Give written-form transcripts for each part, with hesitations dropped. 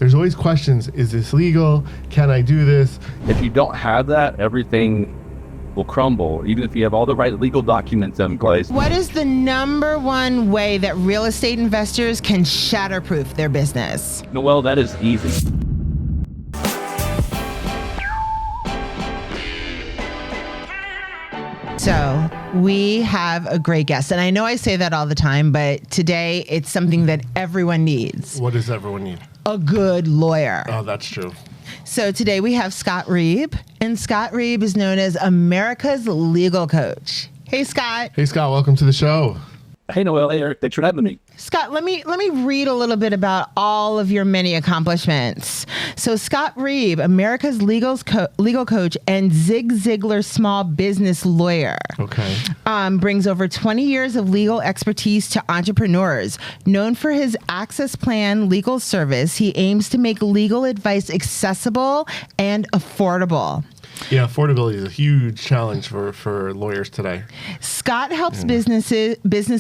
there's always questions. Is this legal? Can I do this? If you don't have that, everything will crumble, even if you have all the right legal documents in place. What is the number one way that real estate investors can shatterproof their business? Well, that is easy. So we have a great guest, and I know I say that all the time, but today it's something that everyone needs. What does everyone need? A good lawyer. Oh, that's true. So today we have Scott Reib, and Scott Reib is known as America's legal coach. Hey, Scott. Hey, Scott. Welcome to the show. Hey, Noel. Hey, Eric. Thanks for having me. Scott, let me read a little bit about all of your many accomplishments. So Scott Reib, America's legal coach and Zig Ziglar small business lawyer. Okay. Brings over 20 years of legal expertise to entrepreneurs. Known for his Access Plan legal service, he aims to make legal advice accessible and affordable. Yeah, affordability is a huge challenge for lawyers today. Scott helps business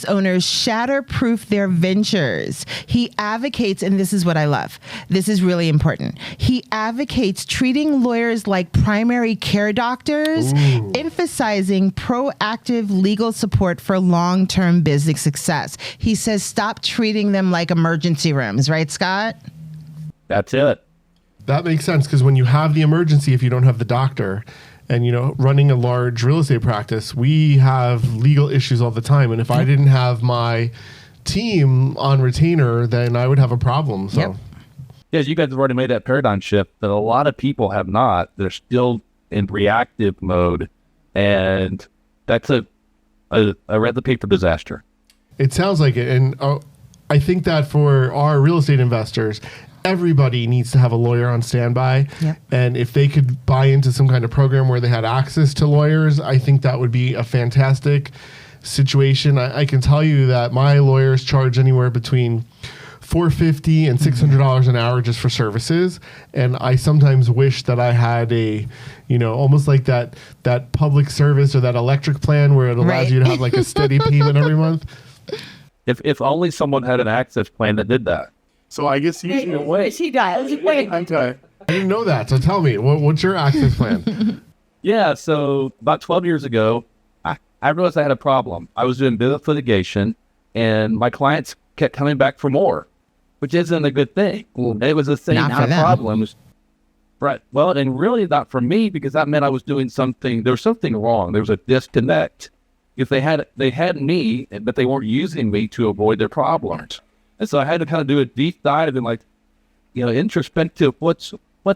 owners shatterproof their ventures. He advocates, and this is what I love, this is really important. He advocates treating lawyers like primary care doctors, emphasizing proactive legal support for long-term business success. He says stop treating them like emergency rooms, right, Scott? That's it. That makes sense, because when you have the emergency, if you don't have the doctor, and running a large real estate practice, we have legal issues all the time. And if I didn't have my team on retainer, then I would have a problem. So, Yeah, you guys have already made that paradigm shift that a lot of people have not. They're still in reactive mode, and that's a recipe for disaster. It sounds like it, and I think that for our real estate investors, everybody needs to have a lawyer on standby. Yep. And if they could buy into some kind of program where they had access to lawyers, I think that would be a fantastic situation. I can tell you that my lawyers charge anywhere between $450 and $600 an hour just for services. And I sometimes wish that I had a, almost like that public service or that electric plan where it allows you to have like a steady payment every month. If only someone had an access plan that did that. So I guess you should wait. She does. Wait. I didn't know that. So tell me, what's your access plan? Yeah, so about 12 years ago, I realized I had a problem. I was doing business litigation, and my clients kept coming back for more, which isn't a good thing. It was the same kind of problems. Right. Well, and really not for me, because that meant I was doing something. There was something wrong. There was a disconnect. If they had me, but they weren't using me to avoid their problems. And so I had to kind of do a deep dive and introspective, what's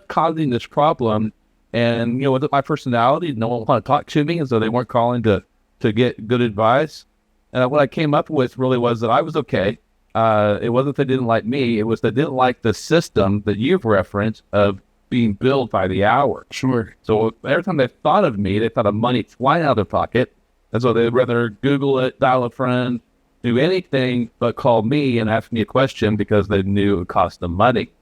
causing this problem? And, was it my personality? No one wanted to talk to me. And so they weren't calling to get good advice. And what I came up with really was that I was okay. It wasn't they didn't like me. It was they didn't like the system that you've referenced of being billed by the hour. Sure. So every time they thought of me, they thought of money flying out of their pocket. And so they'd rather Google it, dial a friend, do anything but call me and ask me a question because they knew it would cost them money.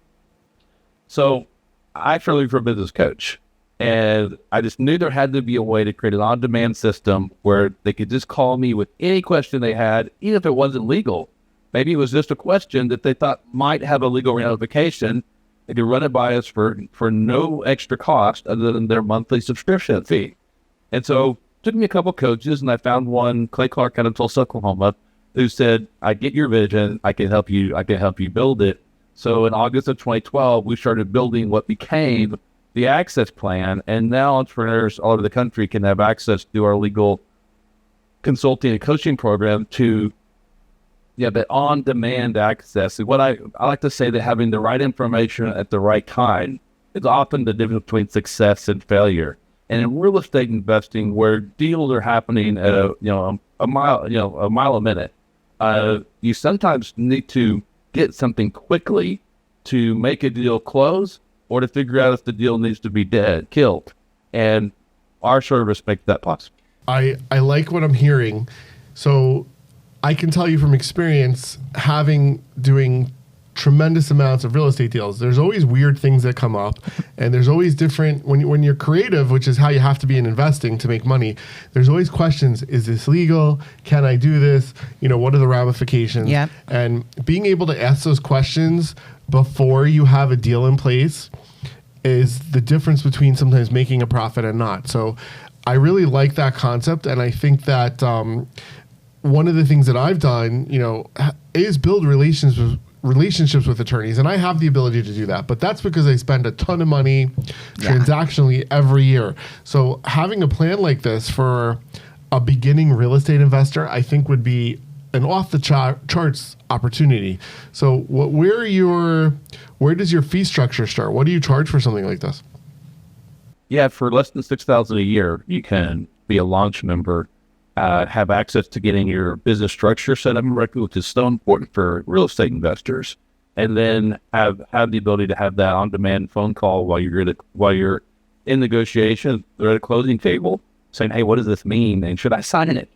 So I started looking for a business coach, and I just knew there had to be a way to create an on-demand system where they could just call me with any question they had, even if it wasn't legal. Maybe it was just a question that they thought might have a legal ramification. They could run it by us for no extra cost other than their monthly subscription fee. And so it took me a couple coaches, and I found one, Clay Clark out of Tulsa, Oklahoma, who said, I get your vision, I can help you build it. So in August of 2012, we started building what became the Access Plan, and now entrepreneurs all over the country can have access to our legal consulting and coaching program to the on-demand access. And what I like to say that having the right information at the right time is often the difference between success and failure. And in real estate investing, where deals are happening at a mile a minute, you sometimes need to get something quickly to make a deal close or to figure out if the deal needs to be killed. And our service makes that possible. I like what I'm hearing. So I can tell you from experience, doing tremendous amounts of real estate deals, there's always weird things that come up, and there's always different, when you're creative, which is how you have to be in investing to make money, there's always questions. Is this legal? Can I do this? What are the ramifications? Yep. And being able to ask those questions before you have a deal in place is the difference between sometimes making a profit and not. So I really like that concept. And I think that one of the things that I've done, is build relationships with attorneys. And I have the ability to do that. But that's because I spend a ton of money transactionally every year. So having a plan like this for a beginning real estate investor, I think would be an off the charts opportunity. So where does your fee structure start? What do you charge for something like this? Yeah, for less than $6,000 a year, you can be a launch member, have access to getting your business structure set up correctly, which is so important for real estate investors, and then have the ability to have that on-demand phone call while you're in negotiation. They're at a closing table saying, "Hey, what does this mean? And should I sign it?"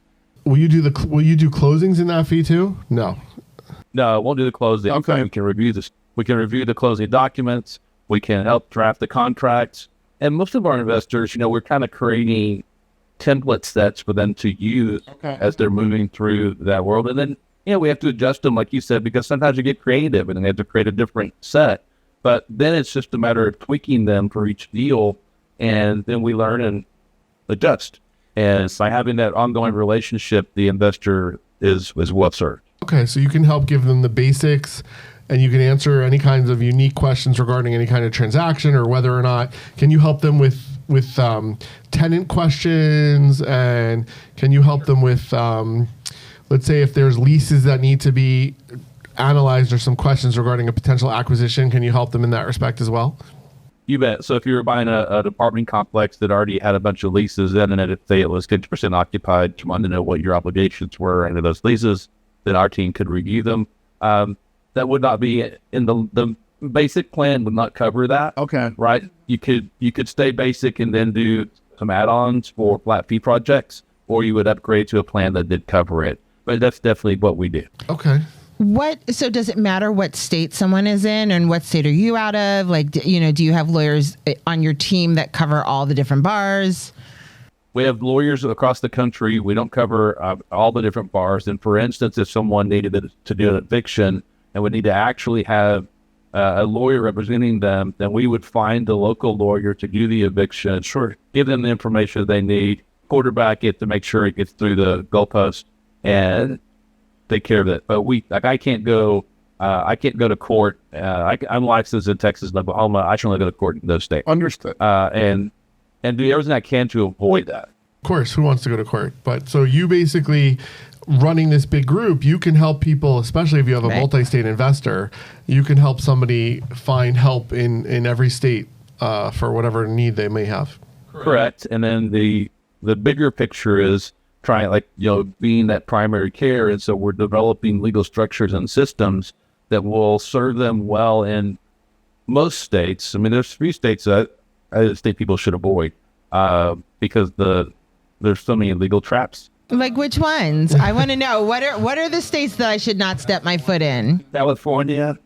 Will you do closings in that fee too? No, it won't do the closing. Okay. We can review this. We can review the closing documents. We can help draft the contracts. And most of our investors, we're kind of creating template sets for them to use as they're moving through that world. And then, we have to adjust them, like you said, because sometimes you get creative and they have to create a different set. But then it's just a matter of tweaking them for each deal. And then we learn and adjust. And by having that ongoing relationship, the investor is well served. Okay, so you can help give them the basics, and you can answer any kinds of unique questions regarding any kind of transaction, or whether or not, can you help them with tenant questions, and can you help them with, let's say if there's leases that need to be analyzed or some questions regarding a potential acquisition, can you help them in that respect as well? You bet. So if you were buying an apartment complex that already had a bunch of leases in it, and say it was 50% occupied, you wanted to know what your obligations were under those leases, then our team could review them. That would not be in the basic plan would not cover that. Okay. Right. You could stay basic and then do some add-ons for flat fee projects, or you would upgrade to a plan that did cover it. But that's definitely what we do. Okay. So does it matter what state someone is in, and what state are you out of? Like, do you have lawyers on your team that cover all the different bars? We have lawyers across the country. We don't cover all the different bars. And for instance, if someone needed to do an eviction and would need to actually have a lawyer representing them, then we would find the local lawyer to do the eviction. Sure. Give them the information they need, quarterback it to make sure it gets through the goalpost, and take care of it. But I can't go to court. I'm licensed in Texas and Oklahoma. I can only go to court in those states. Understood. And do everything I can to avoid that. Of course, who wants to go to court? But so you basically, running this big group, you can help people, especially if you have a multi-state investor, you can help somebody find help in every state for whatever need they may have. Correct. And then the bigger picture is trying, being that primary care. And so we're developing legal structures and systems that will serve them well in most states. I mean, there's 3 states that I think people should avoid because there's so many legal traps. Like which ones? I want to know. What are the states that I should not step my foot in? California,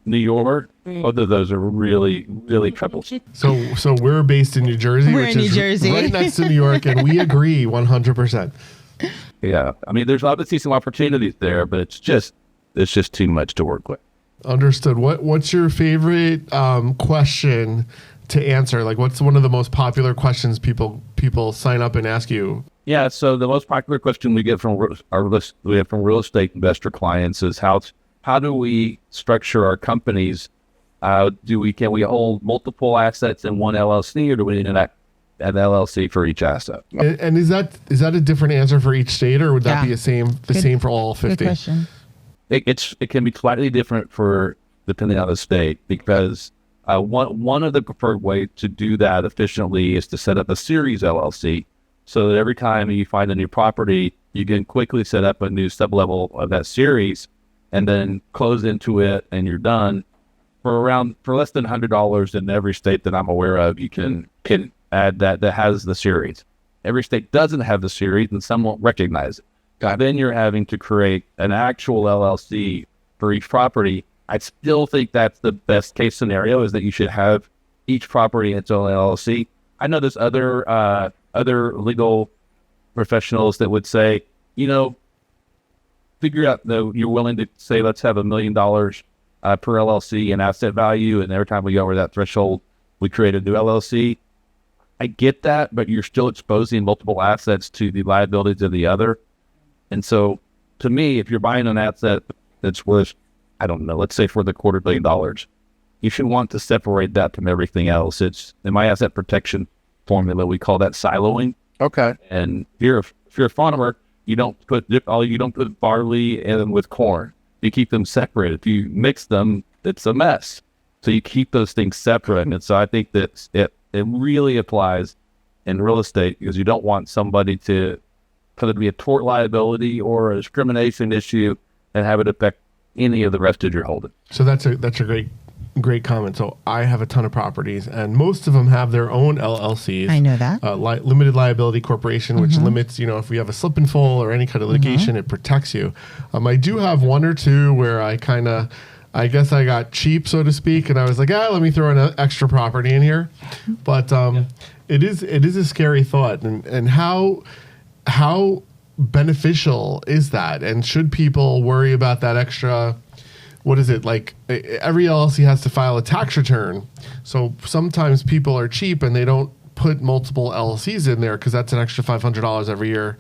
New York, both of those are really, really troublesome. So we're based in New Jersey, We're in New Jersey. Right next to New York, and we agree 100%. Yeah, I mean, there's obviously some opportunities there, but it's just too much to work with. Understood. What's your favorite question to answer? Like, what's one of the most popular questions people sign up and ask you? Yeah, so the most popular question we get from real estate investor clients is how do we structure our companies? Can we hold multiple assets in one LLC, or do we need an LLC for each asset? And is that a different answer for each state, or would that be the same for all 50? Good question. It can be slightly different depending on the state, because one of the preferred ways to do that efficiently is to set up a series LLC, so that every time you find a new property, you can quickly set up a new sublevel of that series, and then close into it, and you're done. For less than $100 in every state that I'm aware of, you can add that has the series. Every state doesn't have the series, and some won't recognize it. Then you're having to create an actual LLC for each property. I still think that's the best case scenario, is that you should have each property in its own LLC. I know there's other legal professionals that would say, figure out, though, you're willing to say, let's have $1 million per LLC in asset value, and every time we go over that threshold, we create a new LLC. I get that, but you're still exposing multiple assets to the liabilities of the other. And so, to me, if you're buying an asset that's worth, I don't know, let's say for the $250 million, you should want to separate that from everything else. It's in my asset protection formula, we call that siloing. Okay. And if you're a farmer, you don't put barley in with corn. You keep them separate. If you mix them, it's a mess. So you keep those things separate. And so I think that it really applies in real estate, because you don't want somebody to be a tort liability or a discrimination issue and have it affect any of the rest of your holding. So that's a great comment. So I have a ton of properties, and most of them have their own LLCs. I know that. Limited liability corporation, which limits, if we have a slip and fall or any kind of litigation, it protects you. I do have one or two where I guess I got cheap, so to speak, and I was like, let me throw an extra property in here. But it is a scary thought, and how beneficial is that? And should people worry about that extra? What is it like? Every LLC has to file a tax return, so sometimes people are cheap and they don't put multiple LLCs in there because that's an extra $500 every year,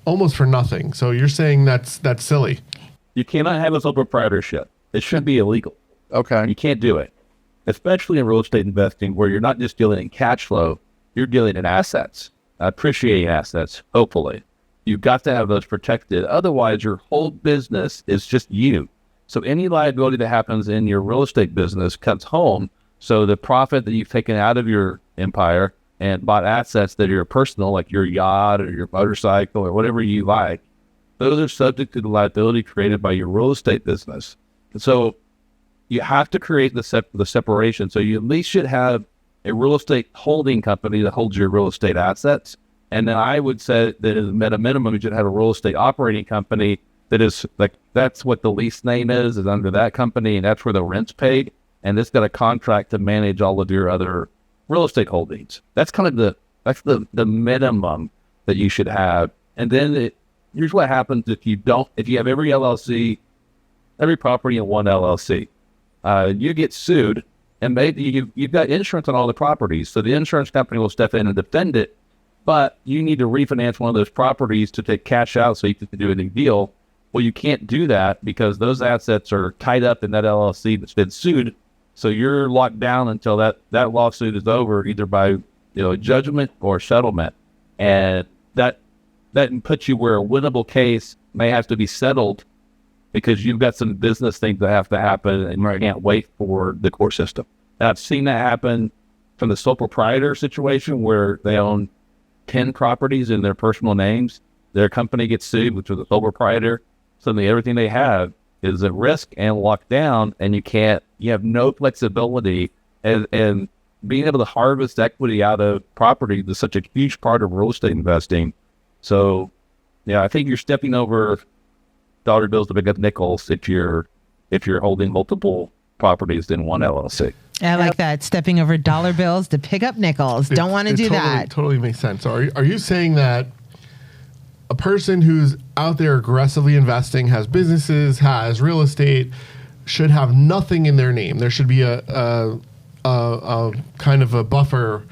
almost for nothing. So you're saying that's silly? You cannot have a sole proprietorship. It should be illegal. Okay. You can't do it, especially in real estate investing, where you're not just dealing in cash flow, you're dealing in assets, appreciating assets, hopefully. You've got to have those protected. Otherwise, your whole business is just you. So any liability that happens in your real estate business comes home. So the profit that you've taken out of your empire and bought assets that are personal, like your yacht or your motorcycle or whatever you like, those are subject to the liability created by your real estate business. And so you have to create the separation. So you at least should have a real estate holding company that holds your real estate assets. And then I would say that at a minimum, you should have a real estate operating company that is like, that's what the lease name is under that company, and that's where the rent's paid. And it's got a contract to manage all of your other real estate holdings. That's kind of the minimum that you should have. And then here's what happens if you have every property in one LLC, you get sued, and maybe you've got insurance on all the properties. So the insurance company will step in and defend it, but you need to refinance one of those properties to take cash out so you can do a new deal. Well, you can't do that because those assets are tied up in that LLC that's been sued. So you're locked down until that lawsuit is over, either by a judgment or settlement. And that puts you where a winnable case may have to be settled because you've got some business things that have to happen and you can't wait for the court system. And I've seen that happen from the sole proprietor situation where they own 10 properties in their personal names. Their company gets sued, which was a sole proprietor. Suddenly everything they have is at risk and locked down, and you have no flexibility, and being able to harvest equity out of property is such a huge part of real estate investing. So, I think you're stepping over dollar bills to pick up nickels if you're holding multiple properties in one LLC. I like that. Stepping over dollar bills to pick up nickels. Don't want to do that. Totally makes sense. So are you saying that a person who's out there aggressively investing, has businesses, has real estate, should have nothing in their name? There should be a kind of a buffer.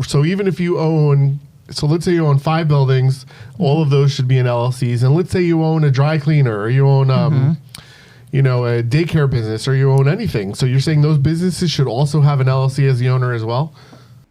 So even if you own, let's say you own 5 buildings, all of those should be in LLCs. And let's say you own a dry cleaner, or you own a daycare business, or you own anything. So you're saying those businesses should also have an LLC as the owner as well?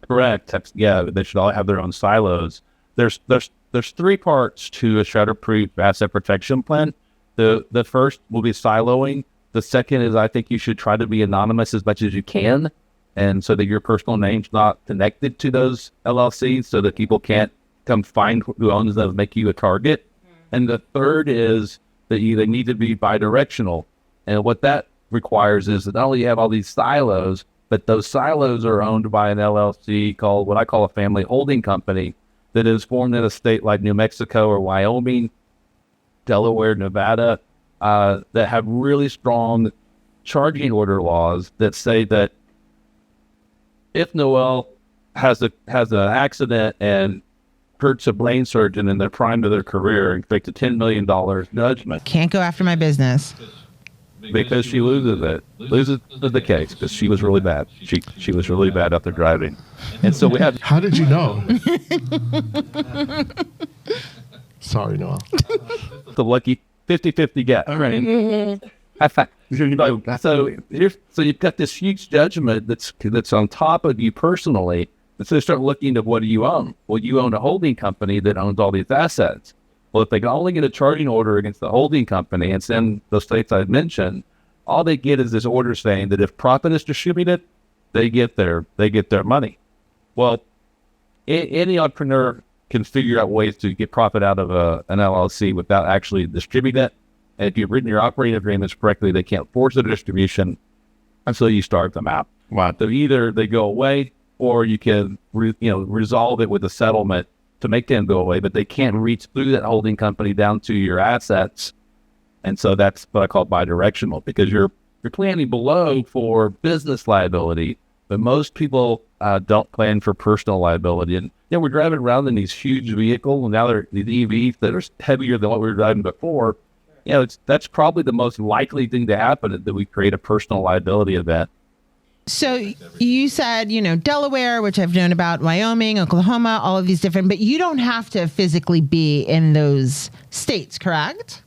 Correct. Yeah, they should all have their own silos. There's 3 parts to a Shatterproof asset protection plan. The first will be siloing. The second is, I think you should try to be anonymous as much as you can, and so that your personal name's not connected to those LLCs, so that people can't come find who owns them and make you a target. And the third is that they need to be bidirectional. And what that requires is that not only you have all these silos, but those silos are owned by an LLC called what I call a family holding company, that is formed in a state like New Mexico or Wyoming, Delaware, Nevada, that have really strong charging order laws that say that if Noel has an accident and hurts a brain surgeon in the prime of their career and expect a $10 million judgment, Can't go after my business. because she loses the case because she was really bad. She was really bad out there driving, and so we had. How did you know? Sorry, Noel. The lucky 50-50 get. All right. So you've got this huge judgment that's on top of you personally. And so they start looking at what do you own? Well, you own a holding company that owns all these assets. Well, if they can only get a charging order against the holding company and send those states I've mentioned, all they get is this order saying that if profit is distributed, they get their money. Well, any entrepreneur can figure out ways to get profit out of an LLC without actually distributing it. And if you've written your operating agreements correctly, they can't force the distribution until you start them out. Wow. So either they go away, or you can resolve it with a settlement to make them go away, but they can't reach through that holding company down to your assets. And so that's what I call bidirectional, because you're planning below for business liability, but most people don't plan for personal liability. And we're driving around in these huge vehicles, and now they're these EVs that are heavier than what we were driving before. That's probably the most likely thing to happen, that we create a personal liability event. So you said, Delaware, which I've known about, Wyoming, Oklahoma, all of these different, but you don't have to physically be in those states, correct?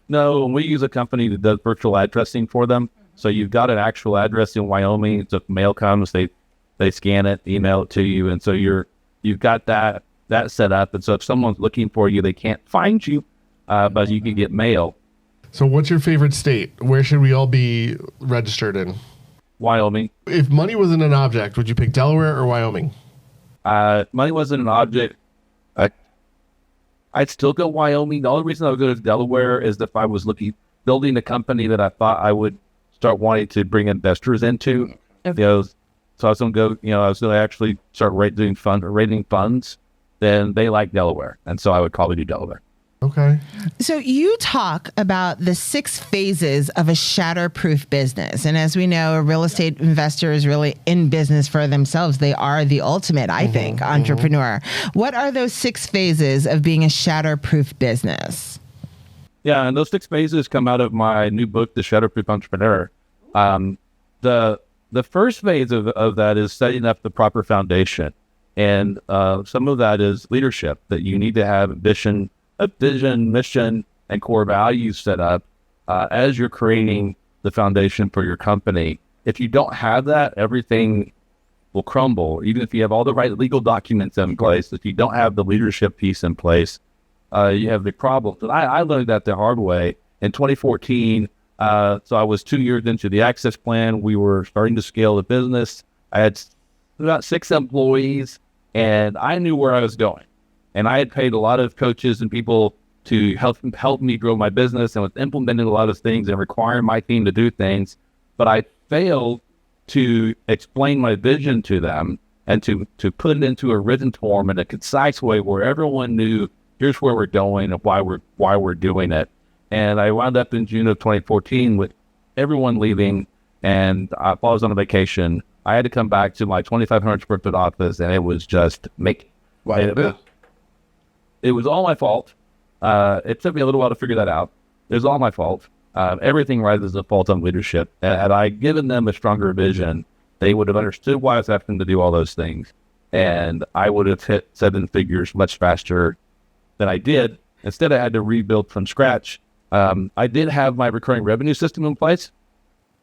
No, we use a company that does virtual addressing for them. So you've got an actual address in Wyoming. So if mail comes, they scan it, email it to you. And so you've got that set up. And so if someone's looking for you, they can't find you, but you can get mail. So what's your favorite state? Where should we all be registered in? Wyoming. If money wasn't an object, would you pick Delaware or Wyoming? Money wasn't an object. I'd still go Wyoming. The only reason I would go to Delaware is if I was building a company that I thought I would start wanting to bring investors into. So I was going to go, I was going to actually start raising funds. Then they like Delaware. And so I would probably do Delaware. Okay. So you talk about the 6 phases of a shatterproof business. And as we know, a real estate investor is really in business for themselves. They are the ultimate, I think, entrepreneur. What are those 6 phases of being a shatterproof business? Yeah, and those 6 phases come out of my new book, The Shatterproof Entrepreneur. The first phase of that is setting up the proper foundation. And some of that is leadership, that you need to have a vision, mission, and core values set up as you're creating the foundation for your company. If you don't have that, everything will crumble. Even if you have all the right legal documents in place, if you don't have the leadership piece in place, you have big problems. And I learned that the hard way in 2014. So I was 2 years into the Access Plan. We were starting to scale the business. I had about 6 employees, and I knew where I was going. And I had paid a lot of coaches and people to help me grow my business, and was implementing a lot of things and requiring my team to do things. But I failed to explain my vision to them and to put it into a written form in a concise way where everyone knew here's where we're going and why we're doing it. And I wound up in June of 2014 with everyone leaving, and I was on a vacation. I had to come back to my 2,500 square foot office, and it was just It was all my fault. It took me a little while to figure that out. It was all my fault. Everything rises to fault on leadership. Had I given them a stronger vision, they would have understood why I was having to do all those things. And I would have hit 7 figures much faster than I did. Instead, I had to rebuild from scratch. I did have my recurring revenue system in place.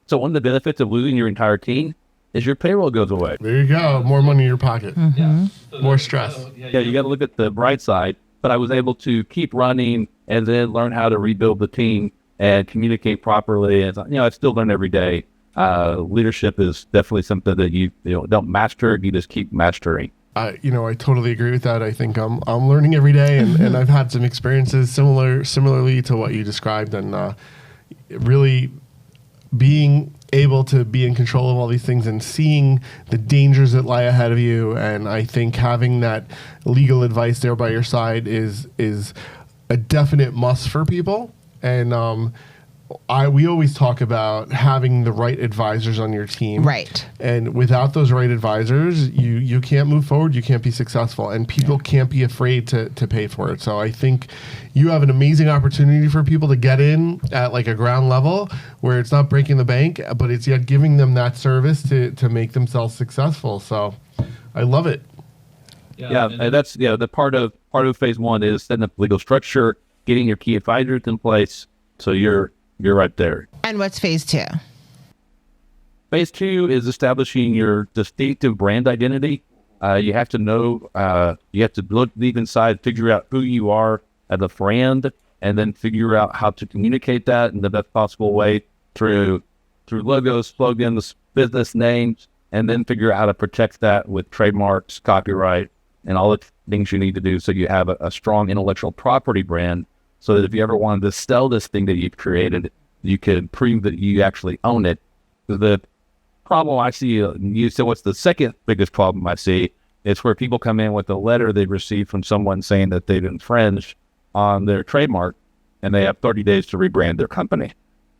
So one of the benefits of losing your entire team is your payroll goes away. There you go. More money in your pocket. Mm-hmm. Yeah. More stress. Yeah, you got to look at the bright side. But I was able to keep running and then learn how to rebuild the team and communicate properly. And I still learn every day. Leadership is definitely something that you don't master; you just keep mastering. I totally agree with that. I think I'm learning every day, and I've had some experiences similarly to what you described, and really being able to be in control of all these things and seeing the dangers that lie ahead of you. And I think having that legal advice there by your side is a definite must for people. And we always talk about having the right advisors on your team. Right. And without those right advisors, you can't move forward, you can't be successful, and people can't be afraid to pay for it. So I think you have an amazing opportunity for people to get in at like a ground level where it's not breaking the bank, but it's yet giving them that service to make themselves successful. So I love it. Yeah, and that's the part of phase one is setting up legal structure, getting your key advisors in place. So you're right there. And what's phase two? Phase two is establishing your distinctive brand identity. You have to know, you have to look deep inside, figure out who you are as a brand, and then figure out how to communicate that in the best possible way through logos, slogans, business names, and then figure out how to protect that with trademarks, copyright, and all the things you need to do so you have a strong intellectual property brand, so that if you ever wanted to sell this thing that you've created, you could prove that you actually own it. The problem I see, so what's the second biggest problem I see, is where people come in with a letter they received from someone saying that they've infringed on their trademark, and they have 30 days to rebrand their company.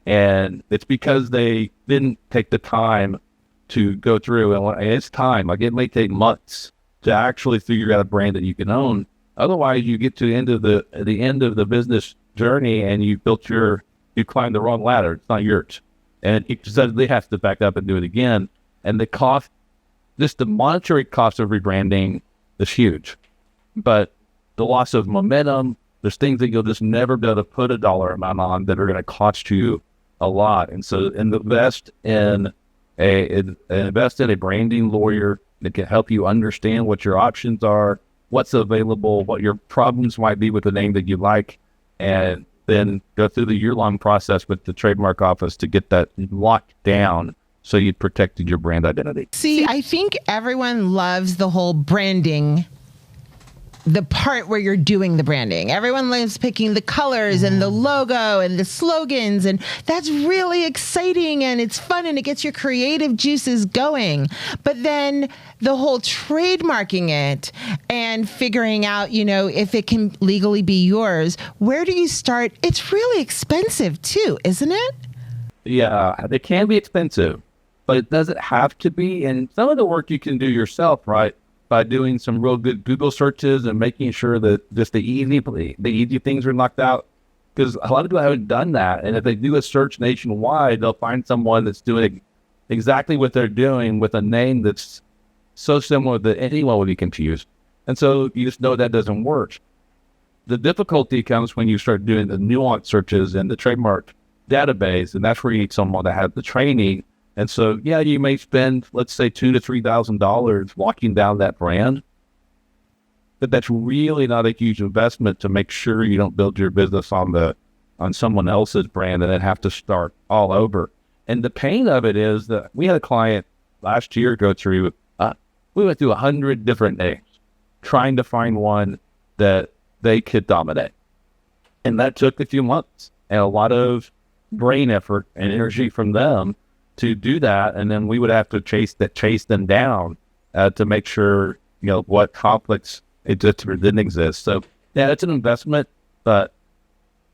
And it's because they didn't take the time to go through, and it's time, like it may take months to actually figure out a brand that you can own. Otherwise, you get to the end of the business journey, and you climbed the wrong ladder. It's not yours, and you suddenly have to back up and do it again. And the cost, just the monetary cost of rebranding, is huge. But the loss of momentum, there's things that you'll just never be able to put a dollar amount on that are going to cost you a lot. And so, invest in a branding lawyer that can help you understand what your options are, what's available, what your problems might be with the name that you like, and then go through the year-long process with the trademark office to get that locked down so you've protected your brand identity. See, I think everyone loves the whole branding, the part where you're doing the branding. Everyone loves picking the colors and the logo and the slogans, and that's really exciting and it's fun and it gets your creative juices going. But then the whole trademarking it and figuring out, if it can legally be yours, where do you start? It's really expensive too, isn't it? Yeah, it can be expensive, but it doesn't have to be. And some of the work you can do yourself, right? By doing some real good Google searches and making sure that just the easy things are knocked out. Because a lot of people haven't done that. And if they do a search nationwide, they'll find someone that's doing exactly what they're doing with a name that's so similar that anyone would be confused. And so you just know that doesn't work. The difficulty comes when you start doing the nuanced searches in the trademark database, and that's where you need someone to have the training. And so, yeah, you may spend, let's say, $2,000 to $3,000 walking down that brand, but that's really not a huge investment to make sure you don't build your business on someone else's brand and then have to start all over. And the pain of it is that we had a client last year go through, we went through 100 different names trying to find one that they could dominate. And that took a few months and a lot of brain effort and energy from them to do that. And then we would have to chase them down to make sure, what conflicts it just didn't exist. So yeah, it's an investment, but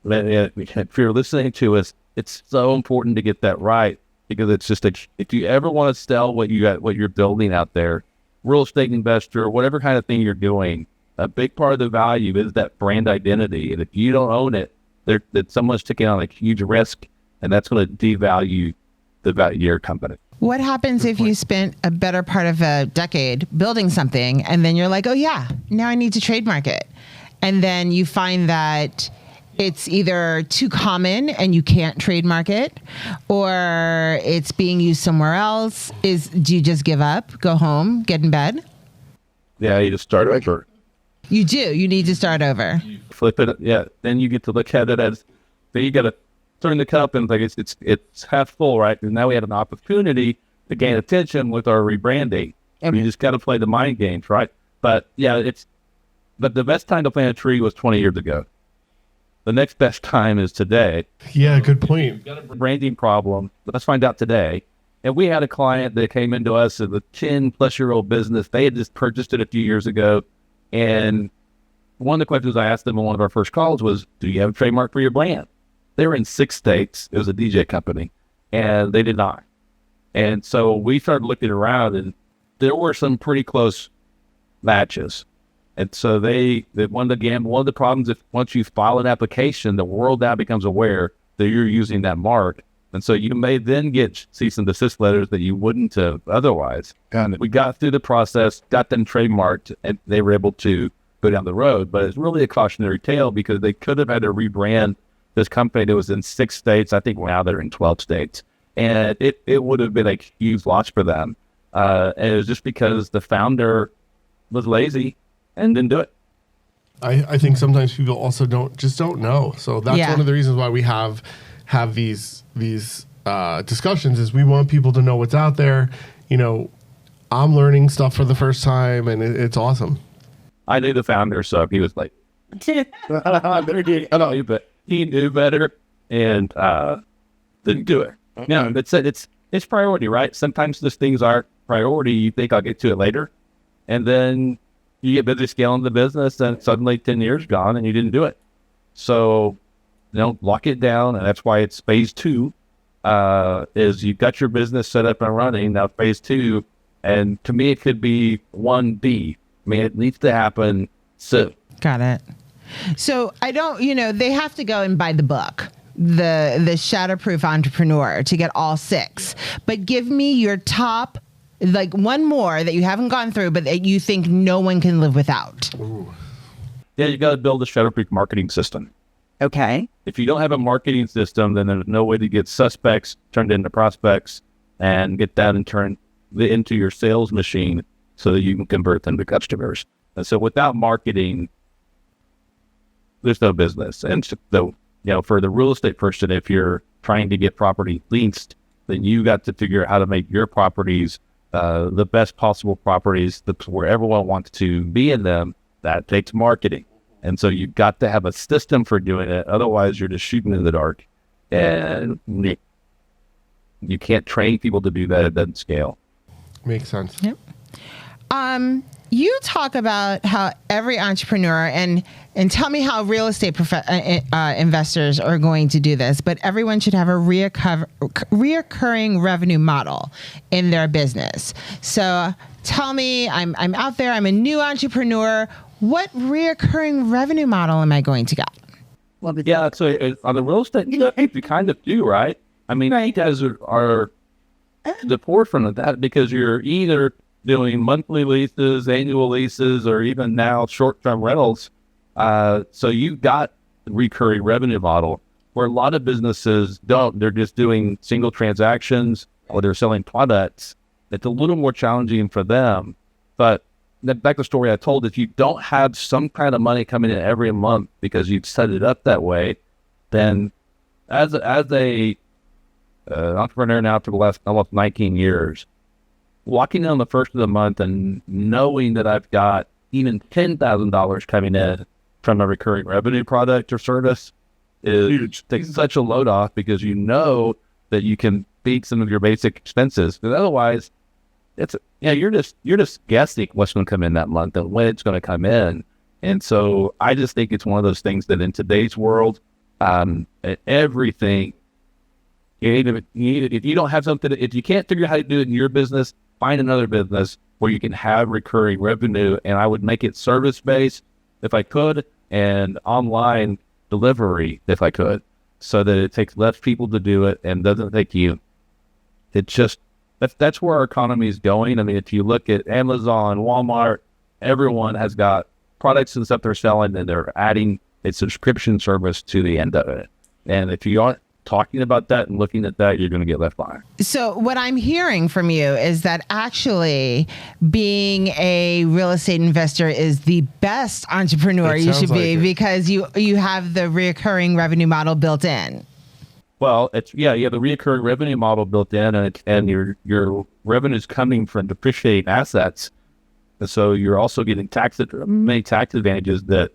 if you're listening to us, it's so important to get that right, because it's just if you ever want to sell what you're building out there, real estate investor, whatever kind of thing you're doing, a big part of the value is that brand identity. And if you don't own it, that someone's taking on a huge risk, and that's going to devalue the value of your company. What happens if you spent a better part of a decade building something and then you're like, oh yeah, now I need to trademark it. And then you find that it's either too common and you can't trademark it, or it's being used somewhere else. Do you just give up, go home, get in bed? Yeah, you just start over. You do. You need to start over. You flip it. Yeah. Then you get to look at it as, then you got to turn the cup and it's half full, right? And now we have an opportunity to gain attention with our rebranding. And you just got to play the mind games, right? But yeah, but the best time to plant a tree was 20 years ago. The next best time is today. Yeah, good point. We've got a branding problem. Let's find out today. And we had a client that came into us as a 10-plus-year-old business. They had just purchased it a few years ago. And one of the questions I asked them on one of our first calls was, do you have a trademark for your brand? They were in 6 states. It was a DJ company, and they did not. And so we started looking around, and there were some pretty close matches. And so they won the game. One of the problems, if once you file an application, the world now becomes aware that you're using that mark. And so you may then get cease and desist letters that you wouldn't have otherwise. And we got through the process, got them trademarked, and they were able to go down the road. But it's really a cautionary tale because they could have had to rebrand this company that was in 6 states. I think now they're in 12 states. And it would have been a huge loss for them. And it was just because the founder was lazy and didn't do it. I think sometimes people also don't know. So that's one of the reasons why we have these discussions is we want people to know what's out there. You know, I'm learning stuff for the first time, and it's awesome. I knew the founder, so he was like, I don't know, but he knew better and didn't do it. No, it's priority, right? Sometimes those things aren't priority. You think I'll get to it later, and then you get busy scaling the business, and suddenly 10 years gone, and you didn't do it. So, lock it down, and that's why it's phase 2. Is you've got your business set up and running. Now phase 2, and to me, it could be 1B. I mean, it needs to happen soon. Got it. So I don't, they have to go and buy the book, the Shatterproof Entrepreneur, to get all 6. But give me your top, like one more that you haven't gone through, but that you think no one can live without. Ooh. Yeah, you got to build a Shatterproof marketing system. Okay. If you don't have a marketing system, then there's no way to get suspects turned into prospects and get that and turn into your sales machine so that you can convert them to customers. And so without marketing, there's no business. And so, for the real estate person, if you're trying to get property leased, then you got to figure out how to make your properties the best possible properties where everyone wants to be in them. That takes marketing. And so you've got to have a system for doing it. Otherwise, you're just shooting in the dark. And you can't train people to do that. It doesn't scale. Makes sense. Yep. You talk about how every entrepreneur, and tell me how real estate investors are going to do this, but everyone should have a reoccurring revenue model in their business. So tell me, I'm out there, I'm a new entrepreneur. What reoccurring revenue model am I going to get? Well, yeah, so on the real estate, you kind of do, right? I mean, you guys are the forefront of that because you're either doing monthly leases, annual leases, or even now short-term rentals. So you've got the recurring revenue model where a lot of businesses don't. They're just doing single transactions or they're selling products. It's a little more challenging for them. But back to the story I told, if you don't have some kind of money coming in every month because you've set it up that way, then as a entrepreneur now for the last almost 19 years, walking in on the first of the month and knowing that I've got even $10,000 coming in from a recurring revenue product or service takes such a load off because you know that you can beat some of your basic expenses. Because otherwise, you're just guessing what's going to come in that month and when it's going to come in. And so I just think it's one of those things that in today's world, everything if you don't have something, if you can't figure out how to do it in your business, find another business where you can have recurring revenue. And I would make it service-based if I could, and online delivery if I could, so that it takes less people to do it and doesn't take you. It's just, that's where our economy is going. I mean, if you look at Amazon, Walmart, everyone has got products and stuff they're selling, and they're adding a subscription service to the end of it. And if you aren't talking about that and looking at that, you're going to get left behind. So what I'm hearing from you is that actually being a real estate investor is the best entrepreneur you should be, because you have the recurring revenue model built in. Well, you have the recurring revenue model built in, and your revenue is coming from depreciating assets. And so you're also getting many tax advantages that,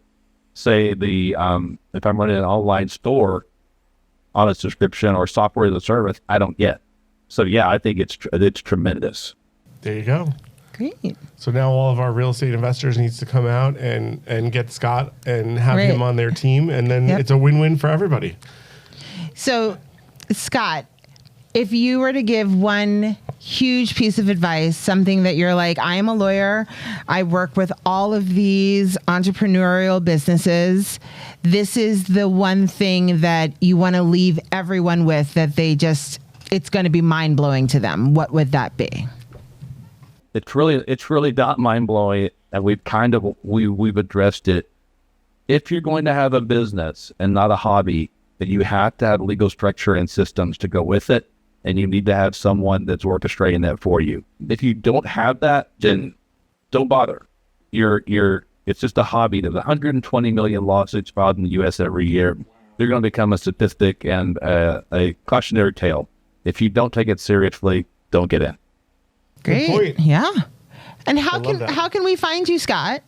say, if I'm running an online store on a subscription or software as a service, I don't get. So yeah, I think it's tremendous. There you go. Great. So now all of our real estate investors needs to come out and get Scott and have him on their team, and then it's a win-win for everybody. So, Scott, if you were to give one huge piece of advice, something that you're like, I am a lawyer, I work with all of these entrepreneurial businesses, this is the one thing that you want to leave everyone with, that it's going to be mind-blowing to them, what would that be? It's really not mind-blowing, and we've addressed it. If you're going to have a business and not a hobby, then you have to have legal structure and systems to go with it, and you need to have someone that's orchestrating that for you. If you don't have that, then don't bother. It's just a hobby. There's 120 million lawsuits filed in the U.S. every year. They're going to become a statistic and a cautionary tale. If you don't take it seriously, don't get in. Great. Yeah. And how can we find you, Scott?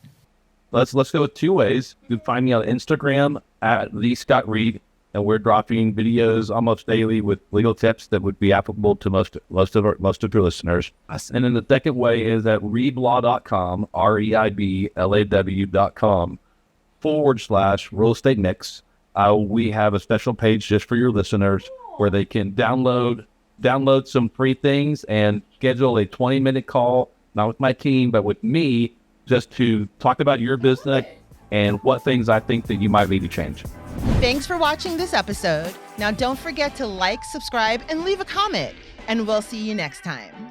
Let's go with two ways. You can find me on Instagram at the Scott Reib, and we're dropping videos almost daily with legal tips that would be applicable to most of your listeners. And then the second way is at reiblaw.com, REIBLAW.com/real estate mix. We have a special page just for your listeners where they can download some free things and schedule a 20-minute call, not with my team, but with me, just to talk about your business and what things I think that you might need to change. Thanks for watching this episode. Now don't forget to like, subscribe, and leave a comment, and we'll see you next time.